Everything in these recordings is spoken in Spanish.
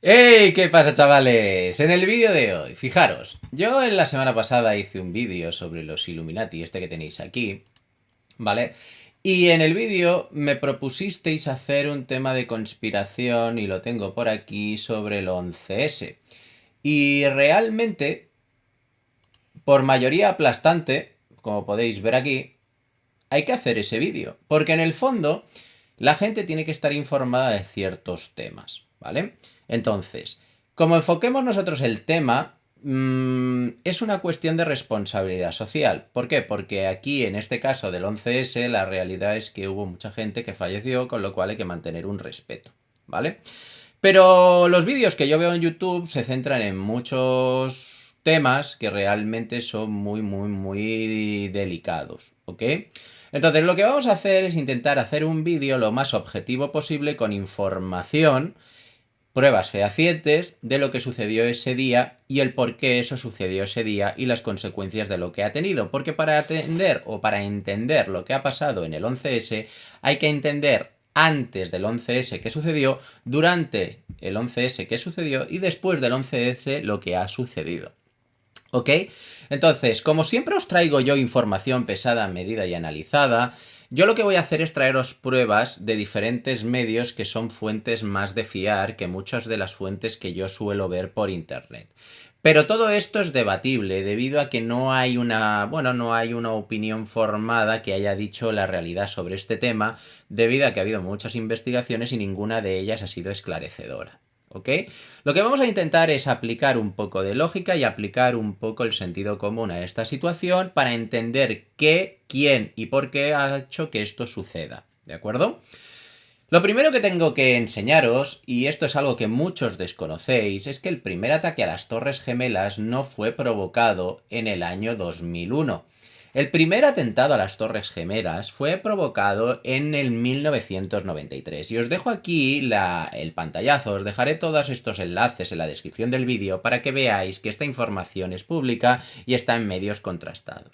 ¡Hey! ¿Qué pasa, chavales? En el vídeo de hoy, fijaros, yo en la semana pasada hice un vídeo sobre los Illuminati, este que tenéis aquí, ¿vale? Y en el vídeo me propusisteis hacer un tema de conspiración, y lo tengo por aquí, sobre el 11S. Y realmente, por mayoría aplastante, como podéis ver aquí, hay que hacer ese vídeo. Porque en el fondo, la gente tiene que estar informada de ciertos temas, ¿vale? Entonces, como enfoquemos nosotros el tema, es una cuestión de responsabilidad social. ¿Por qué? Porque aquí, en este caso del 11S, la realidad es que hubo mucha gente que falleció, con lo cual hay que mantener un respeto, ¿vale? Pero los vídeos que yo veo en YouTube se centran en muchos temas que realmente son muy delicados, ¿ok? Entonces lo que vamos a hacer es intentar hacer un vídeo lo más objetivo posible con información, pruebas fehacientes de lo que sucedió ese día y el por qué eso sucedió ese día y las consecuencias de lo que ha tenido. Porque para atender o para entender lo que ha pasado en el 11S hay que entender antes del 11S qué sucedió, durante el 11S qué sucedió y después del 11S lo que ha sucedido. ¿Ok? Entonces, como siempre os traigo yo información pesada, medida y analizada, yo lo que voy a hacer es traeros pruebas de diferentes medios que son fuentes más de fiar que muchas de las fuentes que yo suelo ver por internet. Pero todo esto es debatible debido a que no hay no hay una opinión formada que haya dicho la realidad sobre este tema, debido a que ha habido muchas investigaciones y ninguna de ellas ha sido esclarecedora. ¿Ok? Lo que vamos a intentar es aplicar un poco de lógica y aplicar un poco el sentido común a esta situación para entender qué, quién y por qué ha hecho que esto suceda. ¿De acuerdo? Lo primero que tengo que enseñaros, y esto es algo que muchos desconocéis, es que el primer ataque a las Torres Gemelas no fue provocado en el año 2001. El primer atentado a las Torres Gemelas fue provocado en el 1993. Y os dejo aquí el pantallazo, os dejaré todos estos enlaces en la descripción del vídeo para que veáis que esta información es pública y está en medios contrastados.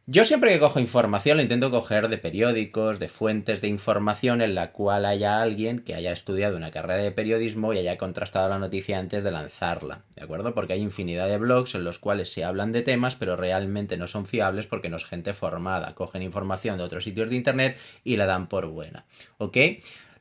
Yo siempre que cojo información lo intento coger de periódicos, de fuentes de información en la cual haya alguien que haya estudiado una carrera de periodismo y haya contrastado la noticia antes de lanzarla, ¿de acuerdo? Porque hay infinidad de blogs en los cuales se hablan de temas pero realmente no son fiables porque no es gente formada, cogen información de otros sitios de internet y la dan por buena, ¿ok?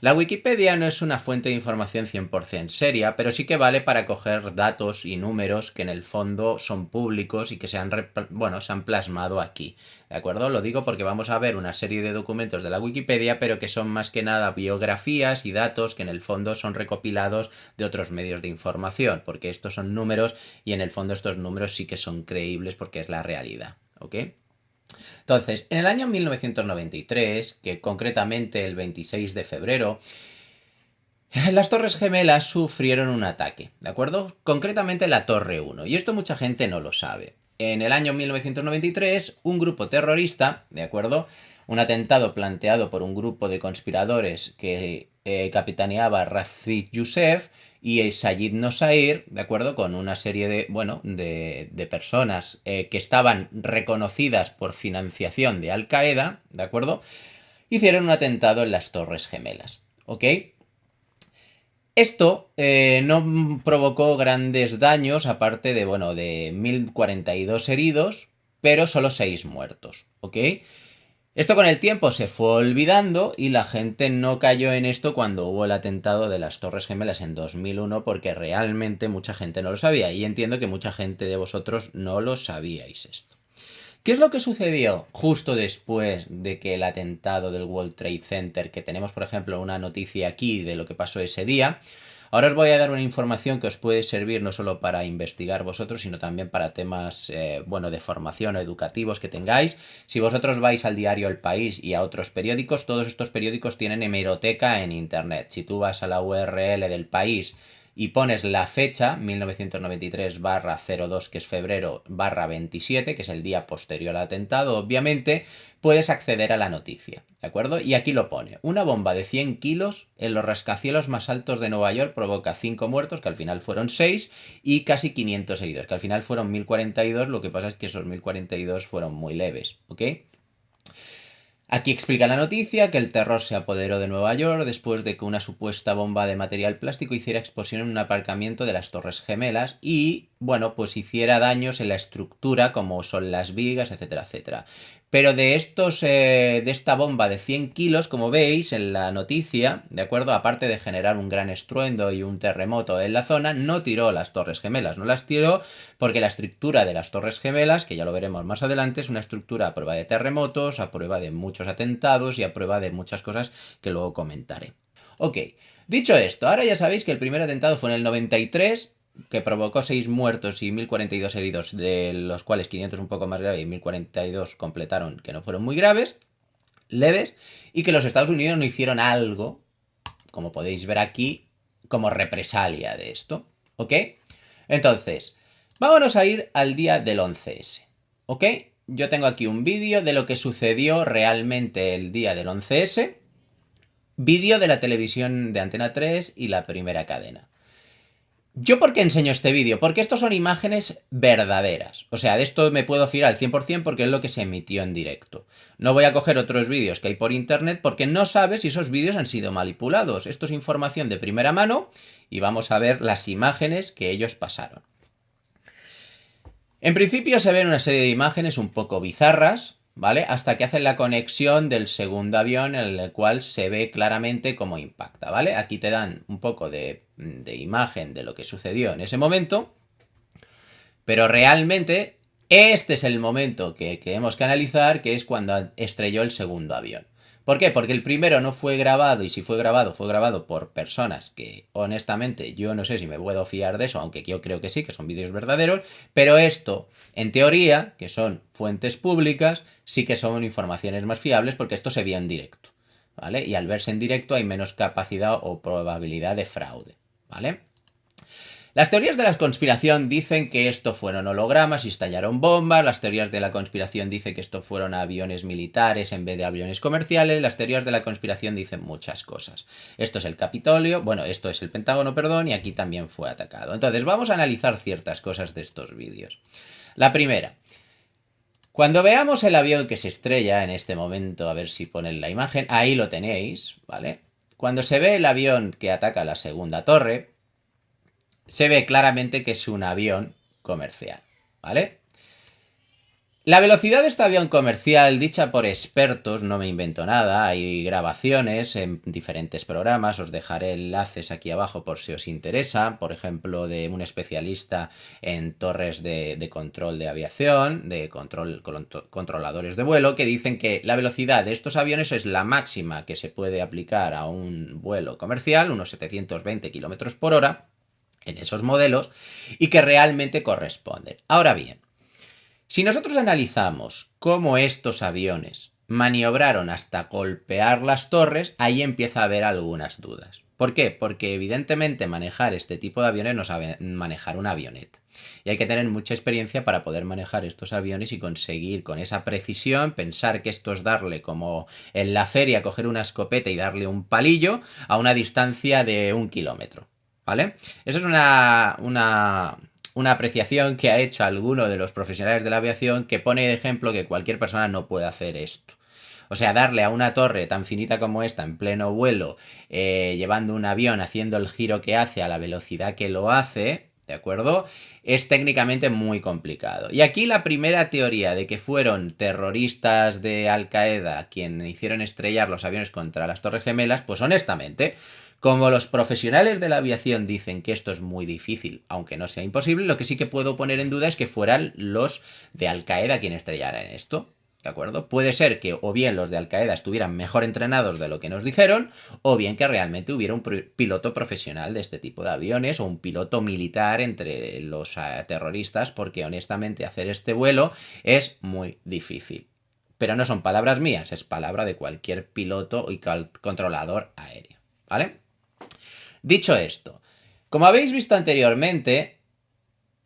La Wikipedia no es una fuente de información 100% seria, pero sí que vale para coger datos y números que en el fondo son públicos y que se han plasmado aquí. ¿De acuerdo? Lo digo porque vamos a ver una serie de documentos de la Wikipedia, pero que son más que nada biografías y datos que en el fondo son recopilados de otros medios de información, porque estos son números y en el fondo estos números sí que son creíbles porque es la realidad. ¿Ok? Entonces, en el año 1993, que concretamente el 26 de febrero, las Torres Gemelas sufrieron un ataque, ¿de acuerdo? Concretamente la Torre 1, y esto mucha gente no lo sabe. En el año 1993, un grupo terrorista, ¿de acuerdo? Un atentado planteado por un grupo de conspiradores que capitaneaba Rafik Youssef y Sayid Nosair, ¿de acuerdo? Con una serie de personas que estaban reconocidas por financiación de Al Qaeda, ¿de acuerdo? Hicieron un atentado en las Torres Gemelas, ¿ok? Esto no provocó grandes daños, aparte de 1042 heridos, pero solo 6 muertos, ¿ok? Esto con el tiempo se fue olvidando y la gente no cayó en esto cuando hubo el atentado de las Torres Gemelas en 2001 porque realmente mucha gente no lo sabía y entiendo que mucha gente de vosotros no lo sabíais esto. ¿Qué es lo que sucedió justo después de que el atentado del World Trade Center, que tenemos por ejemplo una noticia aquí de lo que pasó ese día? Ahora os voy a dar una información que os puede servir no solo para investigar vosotros, sino también para temas de formación o educativos que tengáis. Si vosotros vais al diario El País y a otros periódicos, todos estos periódicos tienen hemeroteca en internet. Si tú vas a la URL del País y pones la fecha, 1993/02, que es febrero/27, que es el día posterior al atentado, obviamente, puedes acceder a la noticia, ¿de acuerdo? Y aquí lo pone: una bomba de 100 kilos en los rascacielos más altos de Nueva York provoca 5 muertos, que al final fueron 6, y casi 500 heridos, que al final fueron 1042, lo que pasa es que esos 1042 fueron muy leves, ¿ok? Aquí explica la noticia que el terror se apoderó de Nueva York después de que una supuesta bomba de material plástico hiciera explosión en un aparcamiento de las Torres Gemelas y, bueno, pues hiciera daños en la estructura como son las vigas, etcétera, etcétera. Pero de esta bomba de 100 kilos, como veis en la noticia, ¿de acuerdo? Aparte de generar un gran estruendo y un terremoto en la zona, no tiró las Torres Gemelas, no las tiró porque la estructura de las Torres Gemelas, que ya lo veremos más adelante, es una estructura a prueba de terremotos, a prueba de muchos atentados y a prueba de muchas cosas que luego comentaré. Ok, dicho esto, ahora ya sabéis que el primer atentado fue en el 93, que provocó 6 muertos y 1042 heridos, de los cuales 500 un poco más graves y 1042 completaron que no fueron muy graves, leves, y que los Estados Unidos no hicieron algo, como podéis ver aquí, como represalia de esto. ¿Ok? Entonces, vámonos a ir al día del 11S. ¿Ok? Yo tengo aquí un vídeo de lo que sucedió realmente el día del 11S. Vídeo de la televisión de Antena 3 y la Primera Cadena. ¿Yo por qué enseño este vídeo? Porque estos son imágenes verdaderas. O sea, de esto me puedo fiar al 100% porque es lo que se emitió en directo. No voy a coger otros vídeos que hay por internet porque no sabes si esos vídeos han sido manipulados. Esto es información de primera mano y vamos a ver las imágenes que ellos pasaron. En principio se ven una serie de imágenes un poco bizarras, ¿vale? Hasta que hacen la conexión del segundo avión en el cual se ve claramente cómo impacta, ¿vale? Aquí te dan un poco de imagen de lo que sucedió en ese momento, pero realmente este es el momento que tenemos que analizar, que es cuando estrelló el segundo avión. ¿Por qué? Porque el primero no fue grabado, y si fue grabado por personas que, honestamente, yo no sé si me puedo fiar de eso, aunque yo creo que sí, que son vídeos verdaderos, pero esto, en teoría, que son fuentes públicas, sí que son informaciones más fiables porque esto se vio en directo, ¿vale? Y al verse en directo hay menos capacidad o probabilidad de fraude, ¿vale? Las teorías de la conspiración dicen que esto fueron hologramas y estallaron bombas, las teorías de la conspiración dicen que esto fueron aviones militares en vez de aviones comerciales, las teorías de la conspiración dicen muchas cosas. Esto es el Capitolio, bueno, esto es el Pentágono, perdón, y aquí también fue atacado. Entonces, vamos a analizar ciertas cosas de estos vídeos. La primera. Cuando veamos el avión que se estrella en este momento, a ver si ponen la imagen, ahí lo tenéis, ¿vale? Cuando se ve el avión que ataca la segunda torre, se ve claramente que es un avión comercial, ¿vale? La velocidad de este avión comercial, dicha por expertos, no me invento nada, hay grabaciones en diferentes programas, os dejaré enlaces aquí abajo por si os interesa, por ejemplo, de un especialista en torres de control de aviación, de controladores de vuelo, que dicen que la velocidad de estos aviones es la máxima que se puede aplicar a un vuelo comercial, unos 720 km por hora, en esos modelos, y que realmente corresponden. Ahora bien, si nosotros analizamos cómo estos aviones maniobraron hasta golpear las torres, ahí empieza a haber algunas dudas. ¿Por qué? Porque evidentemente manejar este tipo de aviones no sabe manejar una avioneta. Y hay que tener mucha experiencia para poder manejar estos aviones y conseguir con esa precisión, pensar que esto es darle como en la feria, coger una escopeta y darle un palillo a una distancia de 1 kilómetro. ¿Vale? Eso es una apreciación que ha hecho alguno de los profesionales de la aviación que pone de ejemplo que cualquier persona no puede hacer esto. O sea, darle a una torre tan finita como esta en pleno vuelo, llevando un avión, haciendo el giro que hace a la velocidad que lo hace, ¿de acuerdo? Es técnicamente muy complicado. Y aquí la primera teoría de que fueron terroristas de Al Qaeda quienes hicieron estrellar los aviones contra las Torres Gemelas, pues honestamente, como los profesionales de la aviación dicen que esto es muy difícil, aunque no sea imposible, lo que sí que puedo poner en duda es que fueran los de Al Qaeda quienes estrellaran esto. ¿De acuerdo? Puede ser que o bien los de Al Qaeda estuvieran mejor entrenados de lo que nos dijeron, o bien que realmente hubiera un piloto profesional de este tipo de aviones o un piloto militar entre los terroristas, porque honestamente hacer este vuelo es muy difícil. Pero no son palabras mías, es palabra de cualquier piloto y controlador aéreo. ¿Vale? Dicho esto, como habéis visto anteriormente,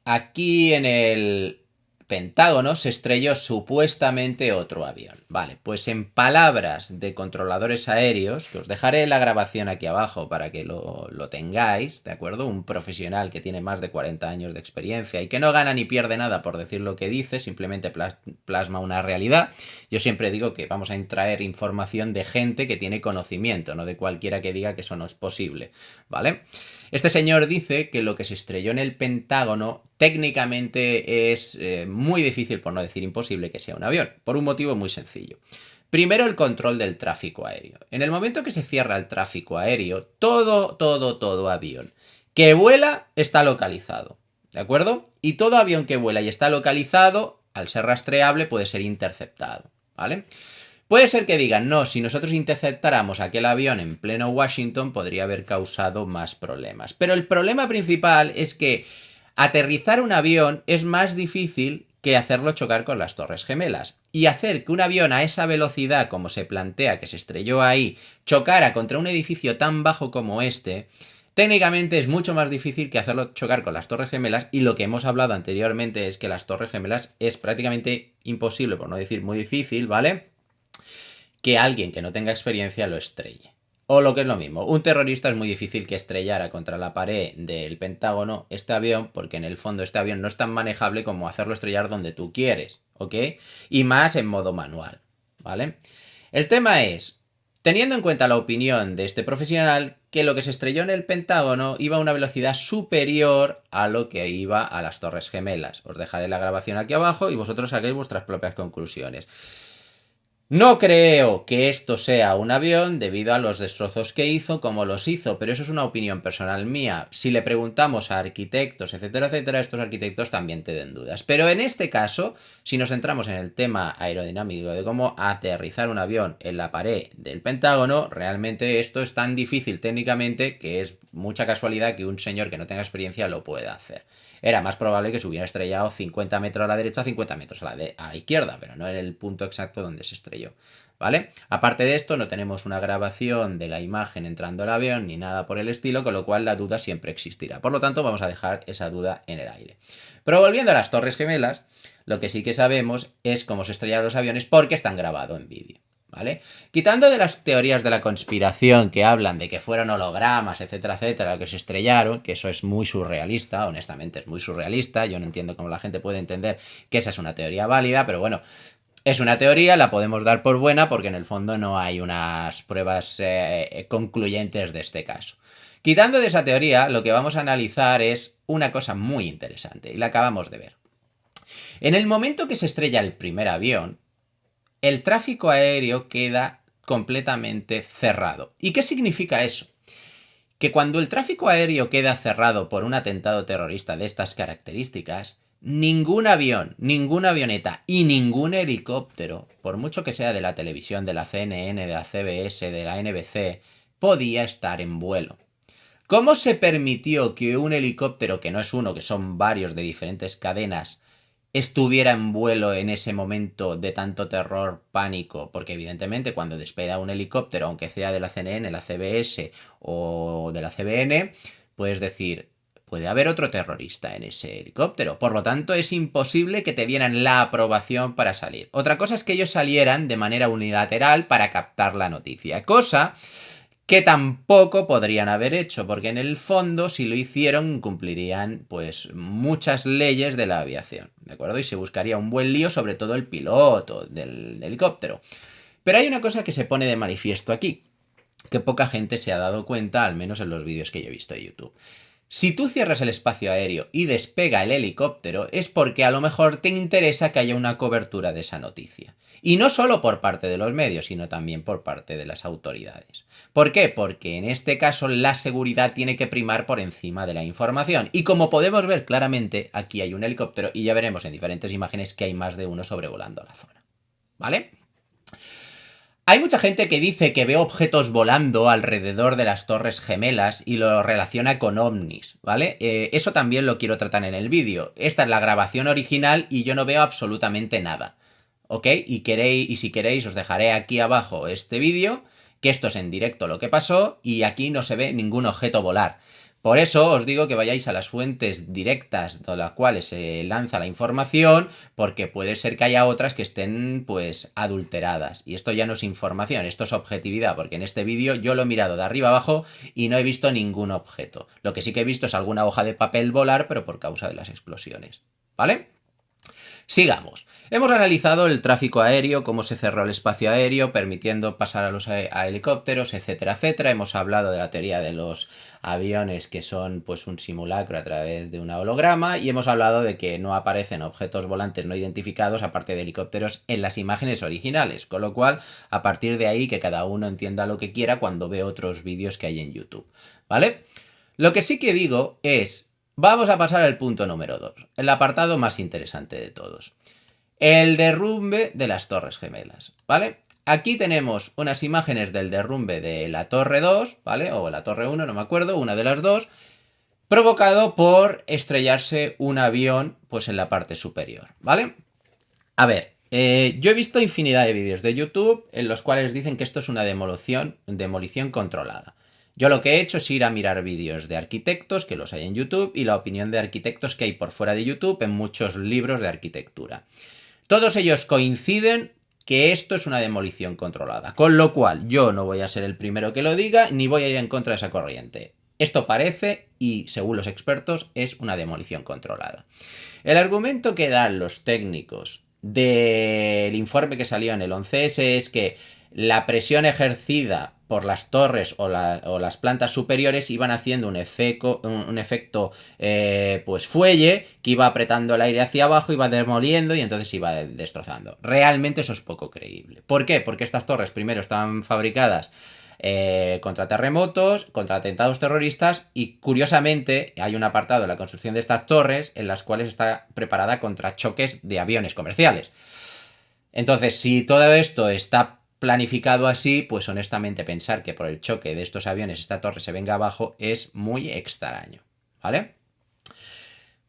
aquí en el Pentágono se estrelló supuestamente otro avión. Vale, pues en palabras de controladores aéreos, que os dejaré la grabación aquí abajo para que lo tengáis, ¿de acuerdo? Un profesional que tiene más de 40 años de experiencia y que no gana ni pierde nada por decir lo que dice, simplemente plasma una realidad. Yo siempre digo que vamos a traer información de gente que tiene conocimiento, no de cualquiera que diga que eso no es posible, ¿vale? Este señor dice que lo que se estrelló en el Pentágono técnicamente es muy difícil, por no decir imposible, que sea un avión, por un motivo muy sencillo. Primero, el control del tráfico aéreo. En el momento que se cierra el tráfico aéreo, todo avión que vuela está localizado, ¿de acuerdo? Y todo avión que vuela y está localizado, al ser rastreable, puede ser interceptado, ¿vale? Puede ser que digan, no, si nosotros interceptáramos aquel avión en pleno Washington podría haber causado más problemas. Pero el problema principal es que aterrizar un avión es más difícil que hacerlo chocar con las Torres Gemelas. Y hacer que un avión a esa velocidad, como se plantea que se estrelló ahí, chocara contra un edificio tan bajo como este, técnicamente es mucho más difícil que hacerlo chocar con las Torres Gemelas, y lo que hemos hablado anteriormente es que las Torres Gemelas es prácticamente imposible, por no decir muy difícil, ¿vale?, que alguien que no tenga experiencia lo estrelle. O lo que es lo mismo, un terrorista es muy difícil que estrellara contra la pared del Pentágono este avión, porque en el fondo este avión no es tan manejable como hacerlo estrellar donde tú quieres, ¿ok? Y más en modo manual, ¿vale? El tema es, teniendo en cuenta la opinión de este profesional, que lo que se estrelló en el Pentágono iba a una velocidad superior a lo que iba a las Torres Gemelas. Os dejaré la grabación aquí abajo y vosotros saquéis vuestras propias conclusiones. No creo que esto sea un avión debido a los destrozos que hizo, como los hizo, pero eso es una opinión personal mía. Si le preguntamos a arquitectos, etcétera, etcétera, estos arquitectos también te den dudas. Pero en este caso, si nos centramos en el tema aerodinámico de cómo aterrizar un avión en la pared del Pentágono, realmente esto es tan difícil técnicamente que es mucha casualidad que un señor que no tenga experiencia lo pueda hacer. Era más probable que se hubiera estrellado 50 metros a la derecha, 50 metros a la izquierda, pero no en el punto exacto donde se estrelló, ¿vale? Aparte de esto, no tenemos una grabación de la imagen entrando al avión ni nada por el estilo, con lo cual la duda siempre existirá. Por lo tanto, vamos a dejar esa duda en el aire. Pero volviendo a las Torres Gemelas, lo que sí que sabemos es cómo se estrellaron los aviones porque están grabados en vídeo, ¿vale? Quitando de las teorías de la conspiración que hablan de que fueron hologramas, etcétera, etcétera, que se estrellaron, que eso es muy surrealista, honestamente es muy surrealista, yo no entiendo cómo la gente puede entender que esa es una teoría válida, pero bueno, es una teoría, la podemos dar por buena porque en el fondo no hay unas pruebas concluyentes de este caso. Quitando de esa teoría, lo que vamos a analizar es una cosa muy interesante, y la acabamos de ver. En el momento que se estrella el primer avión, el tráfico aéreo queda completamente cerrado. ¿Y qué significa eso? Que cuando el tráfico aéreo queda cerrado por un atentado terrorista de estas características, ningún avión, ninguna avioneta y ningún helicóptero, por mucho que sea de la televisión, de la CNN, de la CBS, de la NBC, podía estar en vuelo. ¿Cómo se permitió que un helicóptero, que no es uno, que son varios de diferentes cadenas, estuviera en vuelo en ese momento de tanto terror, pánico? Porque evidentemente cuando despega un helicóptero, aunque sea de la CNN, la CBS o de la CBN, puedes decir, puede haber otro terrorista en ese helicóptero. Por lo tanto, es imposible que te dieran la aprobación para salir. Otra cosa es que ellos salieran de manera unilateral para captar la noticia, cosa que tampoco podrían haber hecho, porque en el fondo, si lo hicieron, cumplirían pues muchas leyes de la aviación, ¿de acuerdo? Y se buscaría un buen lío, sobre todo el piloto del helicóptero. Pero hay una cosa que se pone de manifiesto aquí, que poca gente se ha dado cuenta, al menos en los vídeos que yo he visto de YouTube. Si tú cierras el espacio aéreo y despega el helicóptero, es porque a lo mejor te interesa que haya una cobertura de esa noticia. Y no solo por parte de los medios, sino también por parte de las autoridades. ¿Por qué? Porque en este caso la seguridad tiene que primar por encima de la información. Y como podemos ver claramente, aquí hay un helicóptero y ya veremos en diferentes imágenes que hay más de uno sobrevolando la zona. ¿Vale? Hay mucha gente que dice que ve objetos volando alrededor de las Torres Gemelas y lo relaciona con ovnis, ¿vale? Eso también lo quiero tratar en el vídeo. Esta es la grabación original y yo no veo absolutamente nada, ¿ok? Y si queréis os dejaré aquí abajo este vídeo, que esto es en directo lo que pasó, y aquí no se ve ningún objeto volar. Por eso os digo que vayáis a las fuentes directas de las cuales se lanza la información, porque puede ser que haya otras que estén pues adulteradas. Y esto ya no es información, esto es objetividad, porque en este vídeo yo lo he mirado de arriba abajo y no he visto ningún objeto. Lo que sí que he visto es alguna hoja de papel volar, pero por causa de las explosiones. ¿Vale? Sigamos. Hemos analizado el tráfico aéreo, cómo se cerró el espacio aéreo, permitiendo pasar a helicópteros, etcétera, etcétera. Hemos hablado de la teoría de los aviones que son pues un simulacro a través de un holograma y hemos hablado de que no aparecen objetos volantes no identificados aparte de helicópteros en las imágenes originales, con lo cual a partir de ahí que cada uno entienda lo que quiera cuando ve otros vídeos que hay en YouTube, ¿vale? Lo que sí que digo es, vamos a pasar al punto número 2, el apartado más interesante de todos. El derrumbe de las Torres Gemelas, ¿vale? Aquí tenemos unas imágenes del derrumbe de la Torre 2, ¿vale? O la Torre 1, no me acuerdo, una de las dos, provocado por estrellarse un avión, pues en la parte superior, ¿vale? A ver, yo he visto infinidad de vídeos de YouTube en los cuales dicen que esto es una demolición controlada. Yo lo que he hecho es ir a mirar vídeos de arquitectos, que los hay en YouTube, y la opinión de arquitectos que hay por fuera de YouTube en muchos libros de arquitectura. Todos ellos coinciden que esto es una demolición controlada, con lo cual yo no voy a ser el primero que lo diga, ni voy a ir en contra de esa corriente. Esto parece, y según los expertos, es una demolición controlada. El argumento que dan los técnicos del informe que salió en el 11S es que la presión ejercida por las torres o las plantas superiores iban haciendo un efecto pues fuelle que iba apretando el aire hacia abajo, iba demoliendo y entonces iba destrozando. Realmente eso es poco creíble. ¿Por qué? Porque estas torres primero estaban fabricadas contra terremotos, contra atentados terroristas y curiosamente hay un apartado de la construcción de estas torres en las cuales está preparada contra choques de aviones comerciales. Entonces, si todo esto está planificado así, pues honestamente pensar que por el choque de estos aviones esta torre se venga abajo es muy extraño, ¿vale?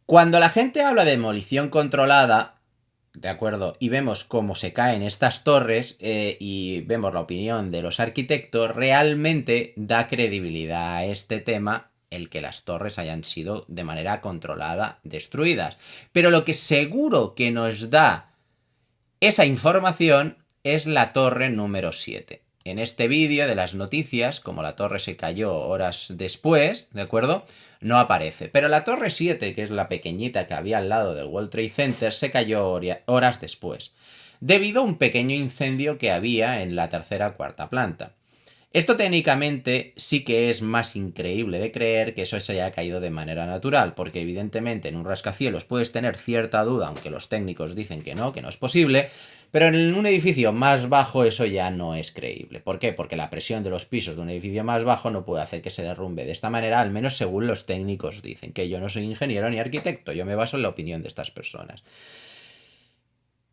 Cuando la gente habla de demolición controlada, ¿de acuerdo? Y vemos cómo se caen estas torres y vemos la opinión de los arquitectos, realmente da credibilidad a este tema el que las torres hayan sido de manera controlada destruidas. Pero lo que seguro que nos da esa información es la torre número 7. En este vídeo de las noticias, como la torre se cayó horas después, ¿de acuerdo? No aparece. Pero la torre 7, que es la pequeñita que había al lado del World Trade Center, se cayó horas después, debido a un pequeño incendio que había en la tercera o cuarta planta. Esto técnicamente sí que es más increíble de creer que eso se haya caído de manera natural, porque evidentemente en un rascacielos puedes tener cierta duda, aunque los técnicos dicen que no es posible, pero en un edificio más bajo eso ya no es creíble. ¿Por qué? Porque la presión de los pisos de un edificio más bajo no puede hacer que se derrumbe de esta manera, al menos según los técnicos dicen, que yo no soy ingeniero ni arquitecto, yo me baso en la opinión de estas personas.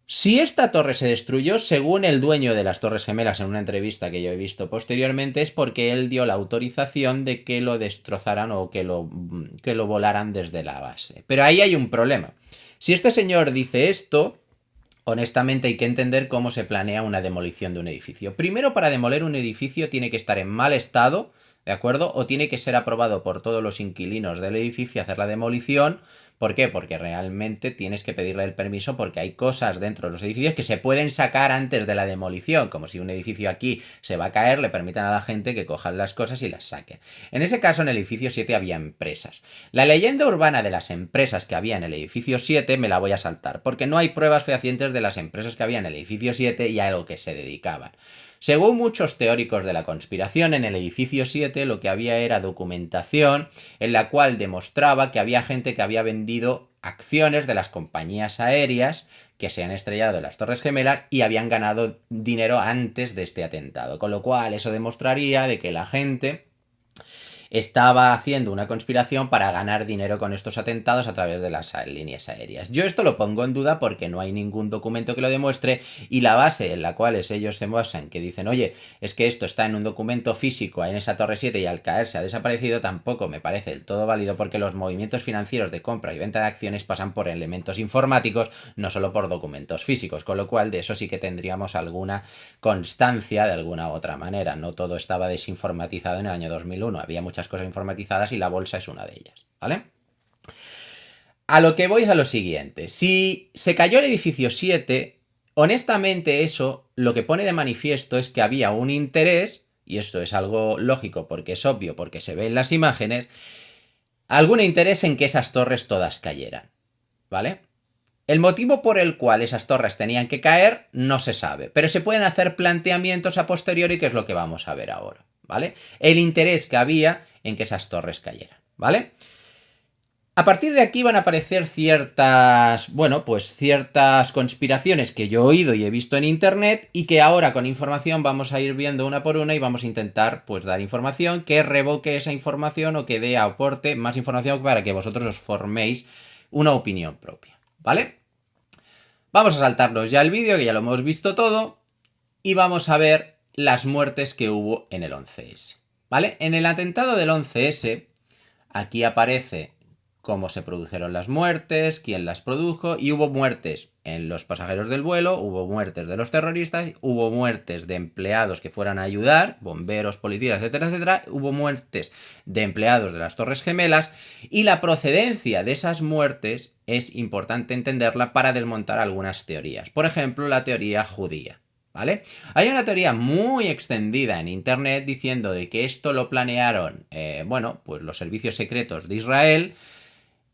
Si esta torre se destruyó, según el dueño de las Torres Gemelas en una entrevista que yo he visto posteriormente, es porque él dio la autorización de que lo destrozaran o que lo volaran desde la base. Pero ahí hay un problema. Si este señor dice esto, honestamente hay que entender cómo se planea una demolición de un edificio. Primero, para demoler un edificio tiene que estar en mal estado, ¿de acuerdo? O tiene que ser aprobado por todos los inquilinos del edificio hacer la demolición. ¿Por qué? Porque realmente tienes que pedirle el permiso porque hay cosas dentro de los edificios que se pueden sacar antes de la demolición, como si un edificio aquí se va a caer, le permitan a la gente que cojan las cosas y las saquen. En ese caso, en el edificio 7 había empresas. La leyenda urbana de las empresas que había en el edificio 7 me la voy a saltar, porque no hay pruebas fehacientes de las empresas que había en el edificio 7 y a lo que se dedicaban. Según muchos teóricos de la conspiración, en el edificio 7 lo que había era documentación en la cual demostraba que había gente que había vendido acciones de las compañías aéreas que se han estrellado en las Torres Gemelas y habían ganado dinero antes de este atentado. Con lo cual eso demostraría de que la gente estaba haciendo una conspiración para ganar dinero con estos atentados a través de las líneas aéreas. Yo esto lo pongo en duda porque no hay ningún documento que lo demuestre y la base en la cual ellos se basan, que dicen, oye, es que esto está en un documento físico en esa Torre 7 y al caerse ha desaparecido, tampoco me parece del todo válido porque los movimientos financieros de compra y venta de acciones pasan por elementos informáticos, no solo por documentos físicos, con lo cual de eso sí que tendríamos alguna constancia de alguna otra manera. No todo estaba desinformatizado en el año 2001, había muchas muchas cosas informatizadas y la bolsa es una de ellas, ¿vale? A lo que voy es a lo siguiente. Si se cayó el edificio 7, honestamente eso lo que pone de manifiesto es que había un interés, y esto es algo lógico porque es obvio, porque se ve en las imágenes, algún interés en que esas torres todas cayeran, ¿vale? El motivo por el cual esas torres tenían que caer no se sabe, pero se pueden hacer planteamientos a posteriori, que es lo que vamos a ver ahora, ¿vale? El interés que había en que esas torres cayeran, ¿vale? A partir de aquí van a aparecer ciertas, bueno, pues ciertas conspiraciones que yo he oído y he visto en internet y que ahora con información vamos a ir viendo una por una y vamos a intentar pues dar información que revoque esa información o que dé aporte más información para que vosotros os forméis una opinión propia, ¿vale? Vamos a saltarnos ya el vídeo, que ya lo hemos visto todo, y vamos a ver las muertes que hubo en el 11S, ¿vale? En el atentado del 11S, aquí aparece cómo se produjeron las muertes, quién las produjo, y hubo muertes en los pasajeros del vuelo, hubo muertes de los terroristas, hubo muertes de empleados que fueran a ayudar, bomberos, policías, etcétera, etcétera, hubo muertes de empleados de las Torres Gemelas, y la procedencia de esas muertes es importante entenderla para desmontar algunas teorías. Por ejemplo, la teoría judía, ¿vale? Hay una teoría muy extendida en internet diciendo de que esto lo planearon, bueno, pues los servicios secretos de Israel.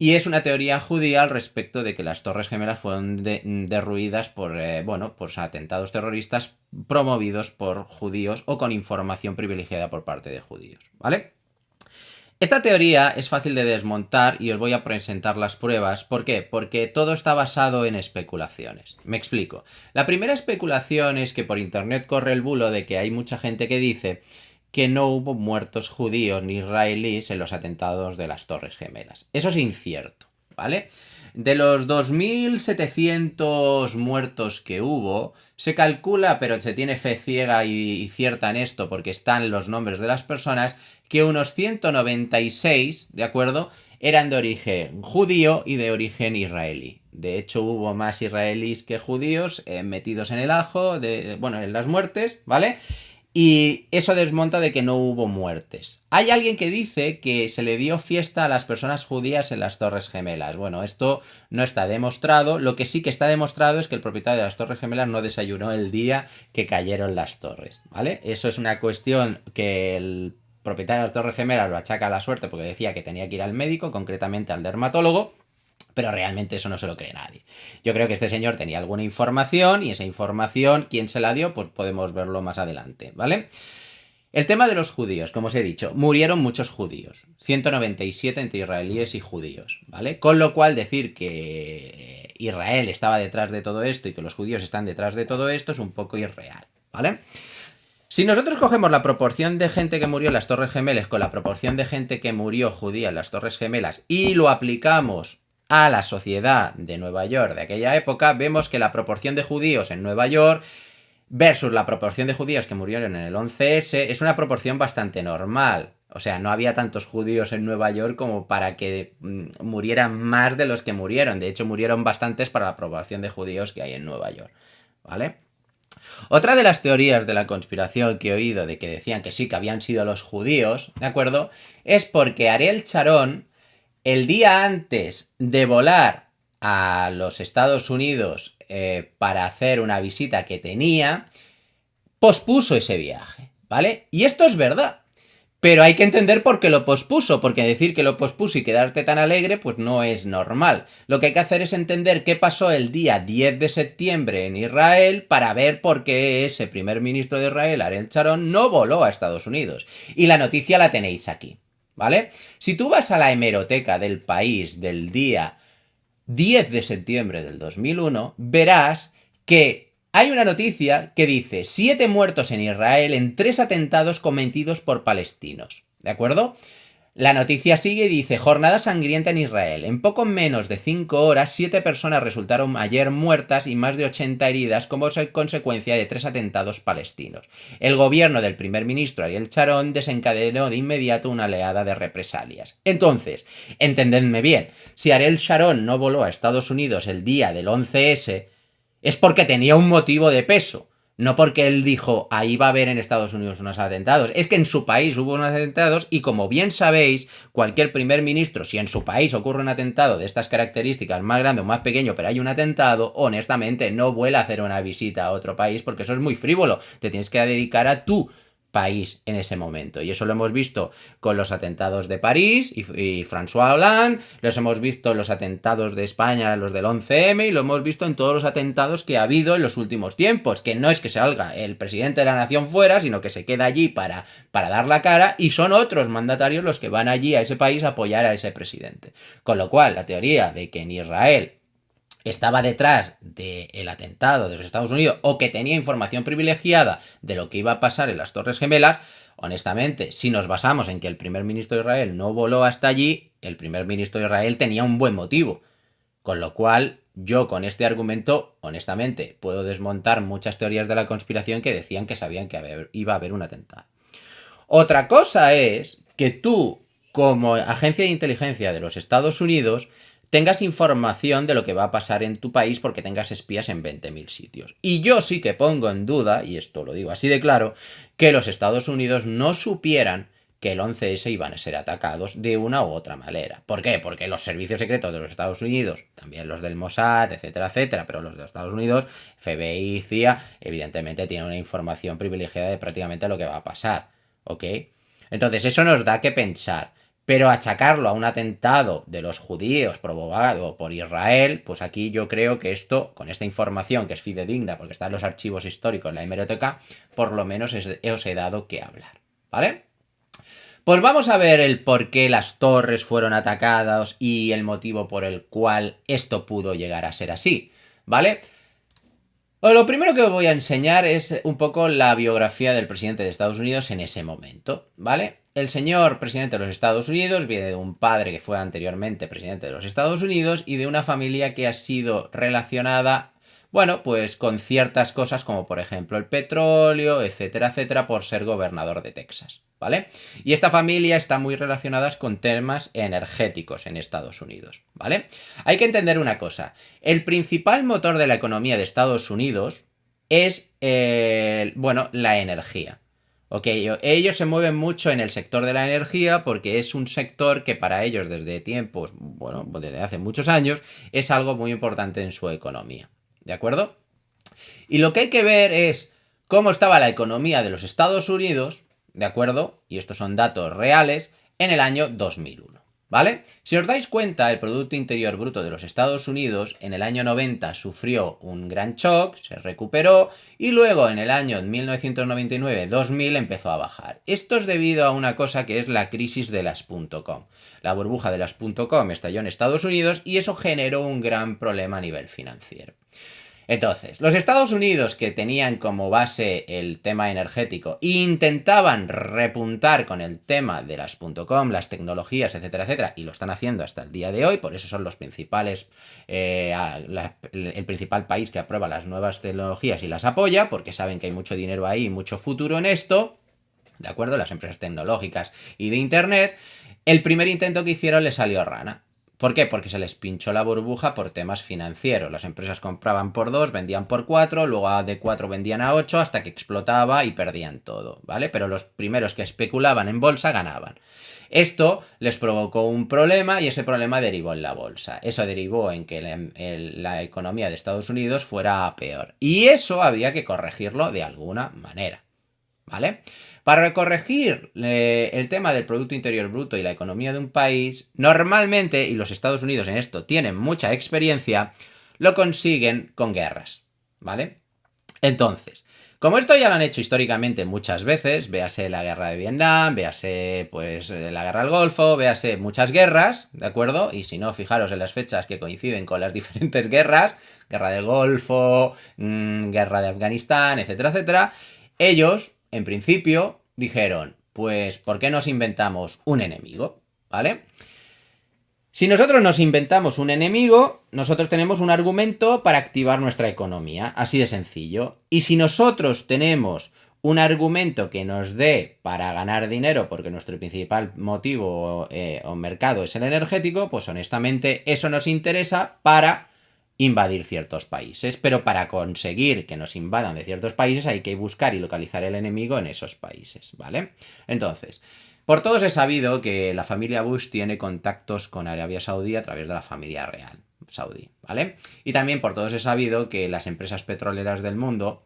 Y es una teoría judía al respecto de que las Torres Gemelas fueron derruidas por, bueno, por atentados terroristas promovidos por judíos o con información privilegiada por parte de judíos, ¿vale? Esta teoría es fácil de desmontar y os voy a presentar las pruebas. ¿Por qué? Porque todo está basado en especulaciones. Me explico. La primera especulación es que por internet corre el bulo de que hay mucha gente que dice que no hubo muertos judíos ni israelíes en los atentados de las Torres Gemelas. Eso es incierto, ¿vale? De los 2.700 muertos que hubo, se calcula, pero se tiene fe ciega y cierta en esto porque están los nombres de las personas, que unos 196, ¿de acuerdo?, eran de origen judío y de origen israelí. De hecho, hubo más israelíes que judíos metidos en el ajo, bueno, en las muertes, ¿vale? Y eso desmonta de que no hubo muertes. Hay alguien que dice que se le dio fiesta a las personas judías en las Torres Gemelas. Bueno, esto no está demostrado. Lo que sí que está demostrado es que el propietario de las Torres Gemelas no desayunó el día que cayeron las torres, ¿vale? Eso es una cuestión que el propietario de las Torres Gemelas lo achaca a la suerte porque decía que tenía que ir al médico, concretamente al dermatólogo. Pero realmente eso no se lo cree nadie. Yo creo que este señor tenía alguna información y esa información, ¿quién se la dio? Pues podemos verlo más adelante, ¿vale? El tema de los judíos, como os he dicho, murieron muchos judíos. 197 entre israelíes y judíos, ¿vale? Con lo cual decir que Israel estaba detrás de todo esto y que los judíos están detrás de todo esto es un poco irreal, ¿vale? Si nosotros cogemos la proporción de gente que murió en las Torres Gemelas con la proporción de gente que murió judía en las Torres Gemelas y lo aplicamos a la sociedad de Nueva York de aquella época, vemos que la proporción de judíos en Nueva York versus la proporción de judíos que murieron en el 11S es una proporción bastante normal. O sea, no había tantos judíos en Nueva York como para que murieran más de los que murieron. De hecho, murieron bastantes para la proporción de judíos que hay en Nueva York, ¿vale? Otra de las teorías de la conspiración que he oído de que decían que sí, que habían sido los judíos, ¿de acuerdo?, es porque Ariel Sharon, el día antes de volar a los Estados Unidos para hacer una visita que tenía, pospuso ese viaje, ¿vale? Y esto es verdad. Pero hay que entender por qué lo pospuso, porque decir que lo pospuso y quedarte tan alegre, pues no es normal. Lo que hay que hacer es entender qué pasó el día 10 de septiembre en Israel para ver por qué ese primer ministro de Israel, Ariel Sharon, no voló a Estados Unidos. Y la noticia la tenéis aquí, ¿vale? Si tú vas a la hemeroteca del país del día 10 de septiembre del 2001, verás que hay una noticia que dice 7 muertos en Israel en 3 atentados cometidos por palestinos, ¿de acuerdo? La noticia sigue y dice: jornada sangrienta en Israel. En poco menos de 5 horas, 7 personas resultaron ayer muertas y más de 80 heridas como consecuencia de 3 atentados palestinos. El gobierno del primer ministro Ariel Sharon desencadenó de inmediato una oleada de represalias. Entonces, entendedme bien, si Ariel Sharon no voló a Estados Unidos el día del 11S, es porque tenía un motivo de peso. No porque él dijo, ahí va a haber en Estados Unidos unos atentados. Es que en su país hubo unos atentados y como bien sabéis, cualquier primer ministro, si en su país ocurre un atentado de estas características, más grande o más pequeño, pero hay un atentado, honestamente no vuela a hacer una visita a otro país porque eso es muy frívolo. Te tienes que dedicar a tu país en ese momento. Y eso lo hemos visto con los atentados de París y François Hollande, los hemos visto en los atentados de España, los del 11M, y lo hemos visto en todos los atentados que ha habido en los últimos tiempos, que no es que salga el presidente de la nación fuera, sino que se queda allí para dar la cara, y son otros mandatarios los que van allí a ese país a apoyar a ese presidente. Con lo cual, la teoría de que en Israel estaba detrás del atentado de los Estados Unidos o que tenía información privilegiada de lo que iba a pasar en las Torres Gemelas, honestamente, si nos basamos en que el primer ministro de Israel no voló hasta allí, el primer ministro de Israel tenía un buen motivo. Con lo cual, yo con este argumento, honestamente, puedo desmontar muchas teorías de la conspiración que decían que sabían que iba a haber un atentado. Otra cosa es que tú, como agencia de inteligencia de los Estados Unidos, tengas información de lo que va a pasar en tu país porque tengas espías en 20.000 sitios. Y yo sí que pongo en duda, y esto lo digo así de claro, que los Estados Unidos no supieran que el 11S iban a ser atacados de una u otra manera. ¿Por qué? Porque los servicios secretos de los Estados Unidos, también los del Mossad, etcétera, etcétera, pero los de los Estados Unidos, FBI, CIA, evidentemente tienen una información privilegiada de prácticamente lo que va a pasar. ¿Ok? Entonces eso nos da que pensar. Pero achacarlo a un atentado de los judíos provocado por Israel, pues aquí yo creo que esto, con esta información que es fidedigna, porque está en los archivos históricos, en la hemeroteca, por lo menos os he dado que hablar. ¿Vale? Pues vamos a ver el por qué las torres fueron atacadas y el motivo por el cual esto pudo llegar a ser así. ¿Vale? Lo primero que os voy a enseñar es un poco la biografía del presidente de Estados Unidos en ese momento, ¿vale? El señor presidente de los Estados Unidos viene de un padre que fue anteriormente presidente de los Estados Unidos y de una familia que ha sido relacionada, bueno, pues con ciertas cosas como por ejemplo el petróleo, etcétera, etcétera, por ser gobernador de Texas, ¿vale? Y esta familia está muy relacionada con temas energéticos en Estados Unidos, ¿vale? Hay que entender una cosa. El principal motor de la economía de Estados Unidos es, bueno, la energía. Ok, ellos se mueven mucho en el sector de la energía porque es un sector que para ellos desde tiempos, bueno, desde hace muchos años, es algo muy importante en su economía. ¿De acuerdo? Y lo que hay que ver es cómo estaba la economía de los Estados Unidos, ¿de acuerdo? Y estos son datos reales, en el año 2001. ¿Vale? Si os dais cuenta, el Producto Interior Bruto de los Estados Unidos en el año 90 sufrió un gran shock, se recuperó y luego en el año 1999-2000 empezó a bajar. Esto es debido a una cosa que es la crisis de las .com. La burbuja de las .com estalló en Estados Unidos y eso generó un gran problema a nivel financiero. Entonces, los Estados Unidos, que tenían como base el tema energético e intentaban repuntar con el tema de las .com, las tecnologías, etcétera, etcétera, y lo están haciendo hasta el día de hoy, por eso son los principales, el principal país que aprueba las nuevas tecnologías y las apoya, porque saben que hay mucho dinero ahí y mucho futuro en esto, ¿de acuerdo? Las empresas tecnológicas y de Internet. El primer intento que hicieron le salió rana. ¿Por qué? Porque se les pinchó la burbuja por temas financieros. Las empresas compraban por 2, vendían por 4, luego de 4 vendían a 8 hasta que explotaba y perdían todo, ¿vale? Pero los primeros que especulaban en bolsa ganaban. Esto les provocó un problema y ese problema derivó en la bolsa. Eso derivó en que la economía de Estados Unidos fuera a peor. Y eso había que corregirlo de alguna manera, ¿vale? Para corregir el tema del Producto Interior Bruto y la economía de un país, normalmente, y los Estados Unidos en esto tienen mucha experiencia, lo consiguen con guerras, ¿vale? Entonces, como esto ya lo han hecho históricamente muchas veces, véase la guerra de Vietnam, véase pues la guerra del Golfo, véase muchas guerras, ¿de acuerdo? Y si no, fijaros en las fechas que coinciden con las diferentes guerras, guerra del Golfo, guerra de Afganistán, etcétera, etcétera, ellos, en principio, dijeron, pues, ¿por qué nos inventamos un enemigo? ¿Vale? Si nosotros nos inventamos un enemigo, nosotros tenemos un argumento para activar nuestra economía, así de sencillo. Y si nosotros tenemos un argumento que nos dé para ganar dinero, porque nuestro principal motivo o mercado es el energético, pues honestamente eso nos interesa para invadir ciertos países, pero para conseguir que nos invadan de ciertos países hay que buscar y localizar el enemigo en esos países, ¿vale? Entonces, por todos he sabido que la familia Bush tiene contactos con Arabia Saudí a través de la familia real saudí, ¿vale? Y también por todos he sabido que las empresas petroleras del mundo,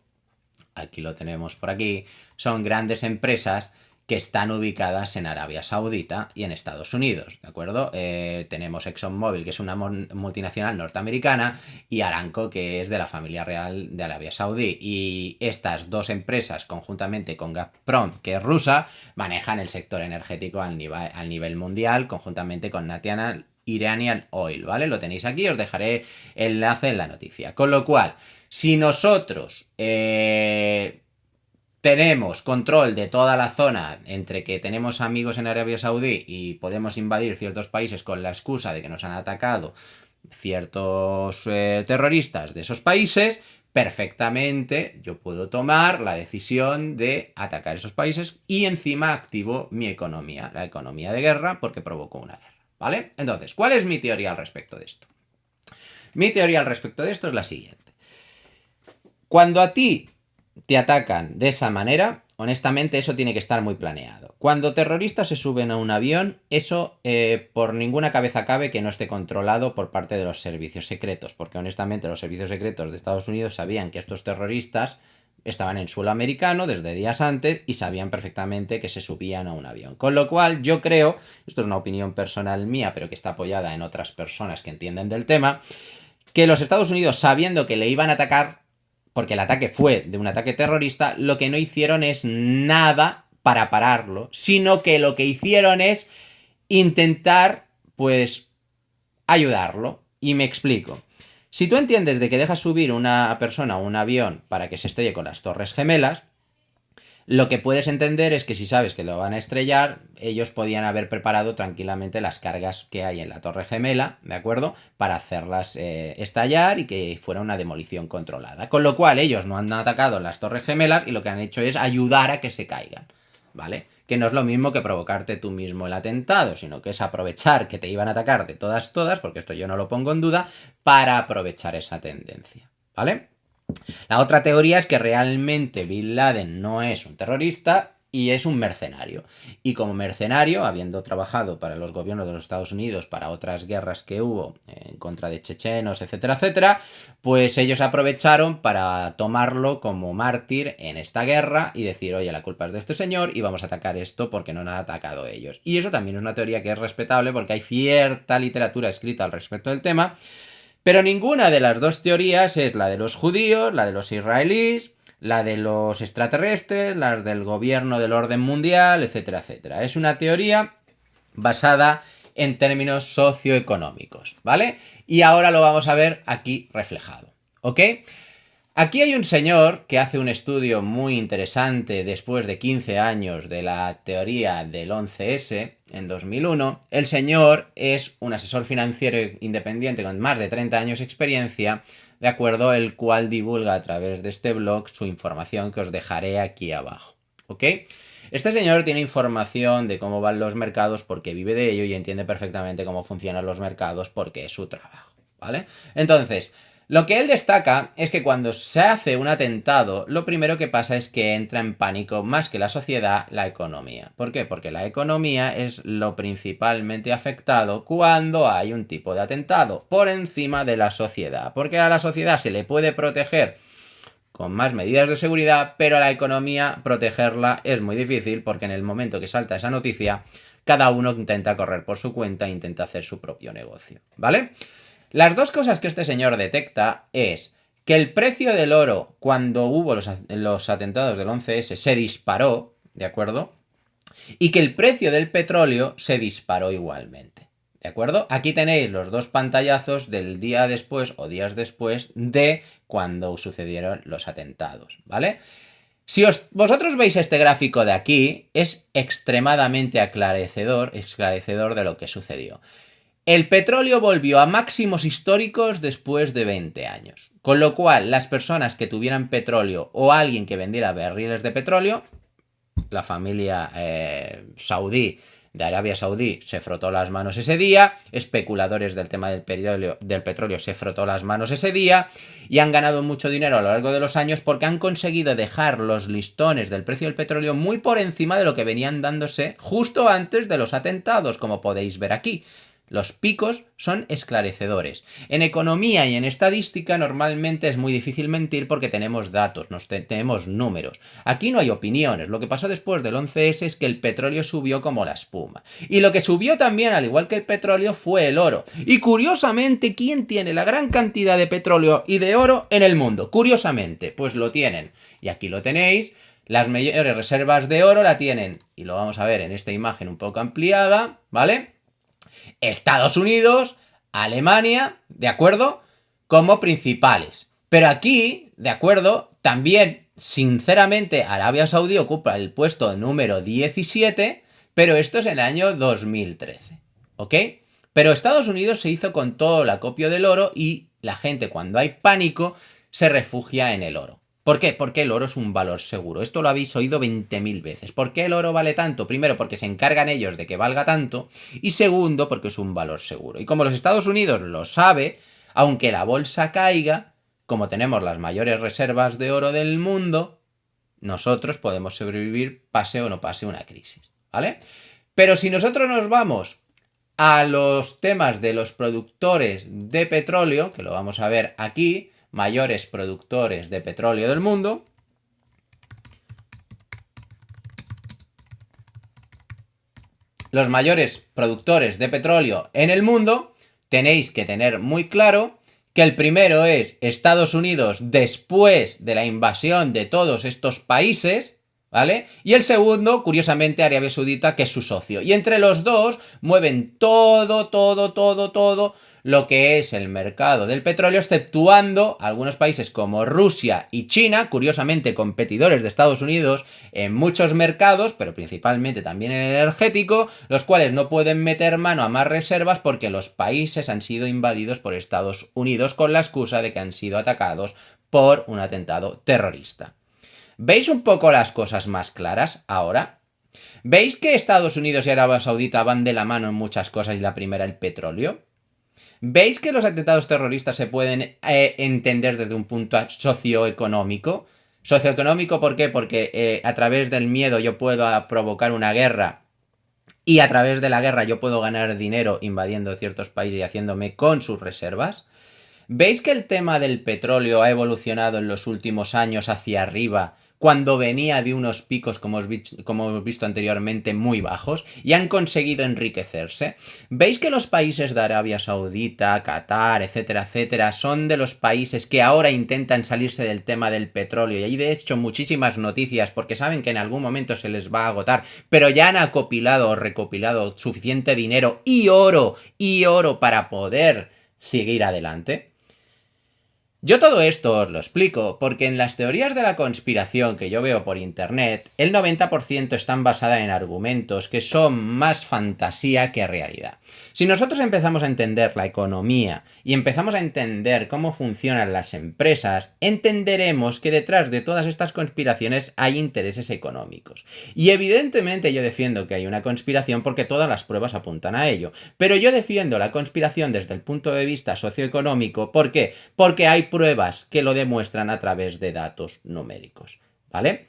aquí lo tenemos por aquí, son grandes empresas que están ubicadas en Arabia Saudita y en Estados Unidos, ¿de acuerdo? Tenemos ExxonMobil, que es una multinacional norteamericana, y Aramco, que es de la familia real de Arabia Saudí. Y estas dos empresas, conjuntamente con Gazprom, que es rusa, manejan el sector energético al nivel mundial, conjuntamente con National Iranian Oil, ¿vale? Lo tenéis aquí, os dejaré el enlace en la noticia. Con lo cual, si nosotros tenemos control de toda la zona, entre que tenemos amigos en Arabia Saudí y podemos invadir ciertos países con la excusa de que nos han atacado ciertos terroristas de esos países, perfectamente yo puedo tomar la decisión de atacar esos países y encima activo mi economía, la economía de guerra, porque provocó una guerra, ¿vale? Entonces, ¿cuál es mi teoría al respecto de esto? Mi teoría al respecto de esto es la siguiente. Cuando a ti te atacan de esa manera, honestamente eso tiene que estar muy planeado. Cuando terroristas se suben a un avión, eso por ninguna cabeza cabe que no esté controlado por parte de los servicios secretos, porque honestamente los servicios secretos de Estados Unidos sabían que estos terroristas estaban en suelo americano desde días antes y sabían perfectamente que se subían a un avión. Con lo cual yo creo, esto es una opinión personal mía, pero que está apoyada en otras personas que entienden del tema, que los Estados Unidos, sabiendo que le iban a atacar, porque el ataque fue de un ataque terrorista, lo que no hicieron es nada para pararlo, sino que lo que hicieron es intentar, pues, ayudarlo. Y me explico. Si tú entiendes de que dejas subir una persona a un avión para que se estrelle con las Torres Gemelas, lo que puedes entender es que si sabes que lo van a estrellar, ellos podían haber preparado tranquilamente las cargas que hay en la Torre Gemela, ¿de acuerdo? Para hacerlas estallar y que fuera una demolición controlada. Con lo cual ellos no han atacado las Torres Gemelas y lo que han hecho es ayudar a que se caigan, ¿vale? Que no es lo mismo que provocarte tú mismo el atentado, sino que es aprovechar que te iban a atacar de todas, porque esto yo no lo pongo en duda, para aprovechar esa tendencia, ¿vale? La otra teoría es que realmente Bin Laden no es un terrorista y es un mercenario. Y como mercenario, habiendo trabajado para los gobiernos de los Estados Unidos, para otras guerras que hubo en contra de chechenos, etcétera, etcétera, pues ellos aprovecharon para tomarlo como mártir en esta guerra y decir, oye, la culpa es de este señor y vamos a atacar esto porque no han atacado ellos. Y eso también es una teoría que es respetable porque hay cierta literatura escrita al respecto del tema. Pero ninguna de las dos teorías es la de los judíos, la de los israelíes, la de los extraterrestres, las del gobierno del orden mundial, etcétera, etcétera. Es una teoría basada en términos socioeconómicos, ¿vale? Y ahora lo vamos a ver aquí reflejado, ¿ok? Aquí hay un señor que hace un estudio muy interesante después de 15 años de la teoría del 11S en 2001. El señor es un asesor financiero independiente con más de 30 años de experiencia, de acuerdo, el cual divulga a través de este blog su información que os dejaré aquí abajo, ¿ok? Este señor tiene información de cómo van los mercados porque vive de ello y entiende perfectamente cómo funcionan los mercados porque es su trabajo, ¿vale? Entonces, lo que él destaca es que cuando se hace un atentado, lo primero que pasa es que entra en pánico más que la sociedad, la economía. ¿Por qué? Porque la economía es lo principalmente afectado cuando hay un tipo de atentado, por encima de la sociedad. Porque a la sociedad se le puede proteger con más medidas de seguridad, pero a la economía protegerla es muy difícil porque en el momento que salta esa noticia, cada uno intenta correr por su cuenta e intenta hacer su propio negocio, ¿vale? Las dos cosas que este señor detecta es que el precio del oro cuando hubo los atentados del 11S se disparó, ¿de acuerdo? Y que el precio del petróleo se disparó igualmente, ¿de acuerdo? Aquí tenéis los dos pantallazos del día después o días después de cuando sucedieron los atentados, ¿vale? Si vosotros veis este gráfico de aquí, es extremadamente esclarecedor de lo que sucedió. El petróleo volvió a máximos históricos después de 20 años. Con lo cual, las personas que tuvieran petróleo o alguien que vendiera barriles de petróleo, la familia saudí de Arabia Saudí se frotó las manos ese día, especuladores del tema del petróleo se frotó las manos ese día y han ganado mucho dinero a lo largo de los años porque han conseguido dejar los listones del precio del petróleo muy por encima de lo que venían dándose justo antes de los atentados, como podéis ver aquí. Los picos son esclarecedores. En economía y en estadística normalmente es muy difícil mentir porque tenemos datos, tenemos números. Aquí no hay opiniones. Lo que pasó después del 11S es que el petróleo subió como la espuma. Y lo que subió también, al igual que el petróleo, fue el oro. Y curiosamente, ¿quién tiene la gran cantidad de petróleo y de oro en el mundo? Curiosamente, pues lo tienen. Y aquí lo tenéis. Las mayores reservas de oro la tienen, y lo vamos a ver en esta imagen un poco ampliada, ¿vale? Estados Unidos, Alemania, ¿de acuerdo? Como principales. Pero aquí, ¿de acuerdo? También, sinceramente, Arabia Saudí ocupa el puesto número 17, pero esto es en el año 2013, ¿ok? Pero Estados Unidos se hizo con todo el acopio del oro y la gente, cuando hay pánico, se refugia en el oro. ¿Por qué? Porque el oro es un valor seguro. Esto lo habéis oído 20.000 veces. ¿Por qué el oro vale tanto? Primero, porque se encargan ellos de que valga tanto. Y segundo, porque es un valor seguro. Y como los Estados Unidos lo sabe, aunque la bolsa caiga, como tenemos las mayores reservas de oro del mundo, nosotros podemos sobrevivir pase o no pase una crisis, ¿vale? Pero si nosotros nos vamos a los temas de los productores de petróleo, que lo vamos a ver aquí, mayores productores de petróleo del mundo, los mayores productores de petróleo en el mundo, tenéis que tener muy claro que el primero es Estados Unidos después de la invasión de todos estos países, ¿vale? Y el segundo, curiosamente, Arabia Saudita, que es su socio. Y entre los dos mueven todo lo que es el mercado del petróleo, exceptuando algunos países como Rusia y China, curiosamente competidores de Estados Unidos en muchos mercados, pero principalmente también en el energético, los cuales no pueden meter mano a más reservas porque los países han sido invadidos por Estados Unidos con la excusa de que han sido atacados por un atentado terrorista. ¿Veis un poco las cosas más claras ahora? ¿Veis que Estados Unidos y Arabia Saudita van de la mano en muchas cosas y la primera el petróleo? ¿Veis que los atentados terroristas se pueden entender desde un punto socioeconómico? Socioeconómico, ¿por qué? Porque a través del miedo yo puedo provocar una guerra y a través de la guerra yo puedo ganar dinero invadiendo ciertos países y haciéndome con sus reservas. ¿Veis que el tema del petróleo ha evolucionado en los últimos años hacia arriba cuando venía de unos picos, como hemos visto anteriormente, muy bajos y han conseguido enriquecerse? ¿Veis que los países de Arabia Saudita, Qatar, etcétera, etcétera, son de los países que ahora intentan salirse del tema del petróleo? Y hay de hecho muchísimas noticias porque saben que en algún momento se les va a agotar, pero ya han acopilado o recopilado suficiente dinero y oro para poder seguir adelante. Yo todo esto os lo explico porque en las teorías de la conspiración que yo veo por internet, el 90% están basadas en argumentos que son más fantasía que realidad. Si nosotros empezamos a entender la economía y empezamos a entender cómo funcionan las empresas, entenderemos que detrás de todas estas conspiraciones hay intereses económicos. Y evidentemente yo defiendo que hay una conspiración porque todas las pruebas apuntan a ello. Pero yo defiendo la conspiración desde el punto de vista socioeconómico. ¿Por qué? Porque hay pruebas que lo demuestran a través de datos numéricos, ¿vale?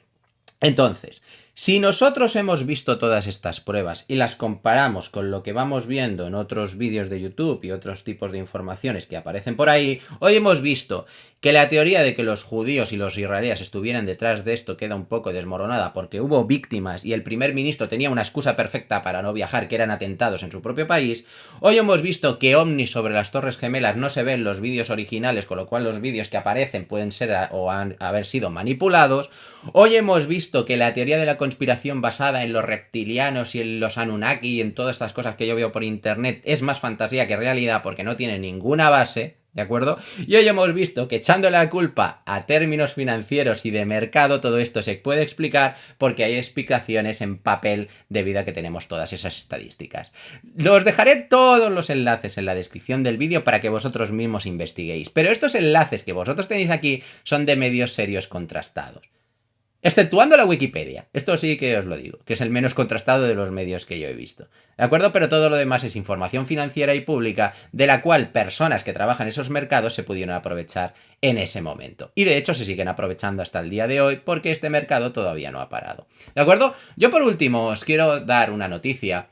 Entonces, si nosotros hemos visto todas estas pruebas y las comparamos con lo que vamos viendo en otros vídeos de YouTube y otros tipos de informaciones que aparecen por ahí, hoy hemos visto que la teoría de que los judíos y los israelíes estuvieran detrás de esto queda un poco desmoronada porque hubo víctimas y el primer ministro tenía una excusa perfecta para no viajar, que eran atentados en su propio país. Hoy hemos visto que ovnis sobre las Torres Gemelas no se ven en los vídeos originales, con lo cual los vídeos que aparecen pueden ser o haber sido manipulados. Hoy hemos visto que la teoría de la conspiración basada en los reptilianos y en los Anunnaki y en todas estas cosas que yo veo por internet es más fantasía que realidad porque no tiene ninguna base, ¿de acuerdo? Y hoy hemos visto que echándole la culpa a términos financieros y de mercado, todo esto se puede explicar porque hay explicaciones en papel debido a que tenemos todas esas estadísticas. Os dejaré todos los enlaces en la descripción del vídeo para que vosotros mismos investiguéis. Pero estos enlaces que vosotros tenéis aquí son de medios serios contrastados. Exceptuando la Wikipedia. Esto sí que os lo digo, que es el menos contrastado de los medios que yo he visto. ¿De acuerdo? Pero todo lo demás es información financiera y pública de la cual personas que trabajan en esos mercados se pudieron aprovechar en ese momento. Y de hecho se siguen aprovechando hasta el día de hoy porque este mercado todavía no ha parado. ¿De acuerdo? Yo por último os quiero dar una noticia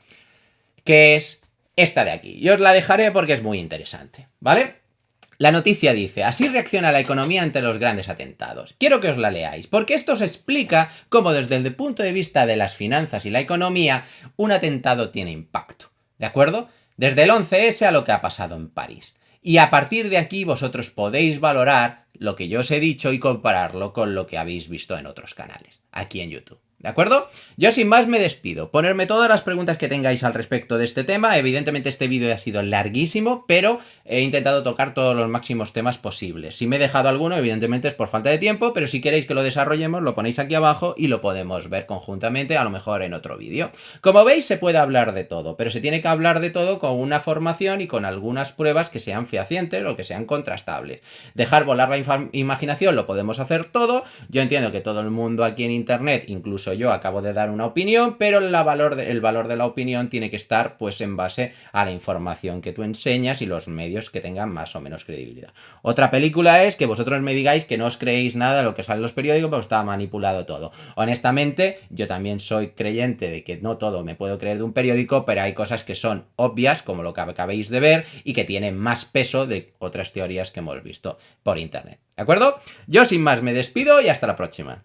que es esta de aquí. Y os la dejaré porque es muy interesante, ¿vale? La noticia dice, así reacciona la economía ante los grandes atentados. Quiero que os la leáis, porque esto os explica cómo desde el punto de vista de las finanzas y la economía, un atentado tiene impacto. ¿De acuerdo? Desde el 11S a lo que ha pasado en París. Y a partir de aquí vosotros podéis valorar lo que yo os he dicho y compararlo con lo que habéis visto en otros canales, aquí en YouTube. ¿De acuerdo? Yo sin más me despido. Ponerme todas las preguntas que tengáis al respecto de este tema. Evidentemente este vídeo ha sido larguísimo, pero he intentado tocar todos los máximos temas posibles. Si me he dejado alguno, evidentemente es por falta de tiempo, pero si queréis que lo desarrollemos, lo ponéis aquí abajo y lo podemos ver conjuntamente, a lo mejor en otro vídeo. Como veis, se puede hablar de todo, pero se tiene que hablar de todo con una formación y con algunas pruebas que sean fehacientes o que sean contrastables. Dejar volar la imaginación lo podemos hacer todo. Yo entiendo que todo el mundo aquí en internet, incluso yo, acabo de dar una opinión, pero el valor de la opinión tiene que estar pues en base a la información que tú enseñas y los medios que tengan más o menos credibilidad. Otra película es que vosotros me digáis que no os creéis nada de lo que sale en los periódicos porque está manipulado todo. Honestamente, yo también soy creyente de que no todo me puedo creer de un periódico, pero hay cosas que son obvias, como lo que acabéis de ver, y que tienen más peso de otras teorías que hemos visto por internet. ¿De acuerdo? Yo sin más me despido y hasta la próxima.